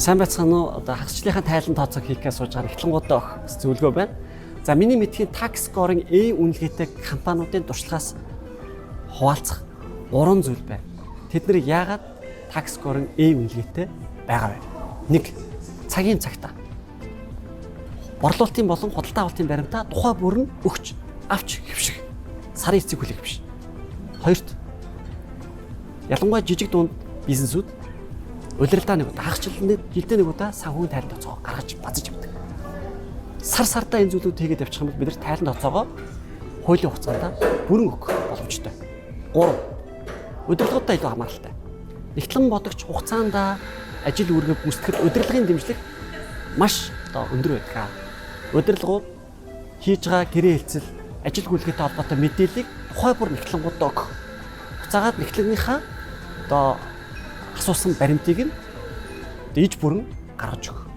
Сайн байцгаана уу? Одоо хагасчлалынхаа тайлан тооцоог хийхээ сууж байгаа эхлэнгуудаа өгөх зөвлөгөө байна. За миний мэдхийн tax scoring A үнэлгээтэй компаниудын туршлагаас хуваалцах 3 зүйл байна. Тэд нэр яагаад tax scoring A үнэлгээтэй байгаа вэ? 1. Цагийн цагтаа. Борлуулалтын болон худалдаа авалтын баримтаа тухай бүр нь өгч, авч хэвших. Сарын эцэг хүлээх биш. 2. Ялангуяа жижиг дунд бизнесүүд удирдлагын нэг удаа хагасчлалын жилдээ нэг удаа санхүүгийн тайлан тооцоо гаргаж базаж явдаг. Сар сартаа энэ зүйлүүд хийгээд явчих юм бол бид нар тайлан тооцоогоо хуулийн хугацаанд бүрэн өгөх боломжтой. 3. Удирдлагуудаа илүү хамааралтай. Нэгтлэн бодогч хугацаанд ажил үүргээ гүйцэтгэхэд удирдлагын дэмжлэг маш өндөр байдаг. Удирдлагууд хийж байгаа гэрээ хэлцэл, ажил гүйцэтгэлтэй холбоотой мэдээллийг тухай бүр нэгтлэнгуудаа өгөх. Буцаагаад нэгтлэгнийхаа асуусан баримтыг нь иж бүрэн гаргаж өгөх.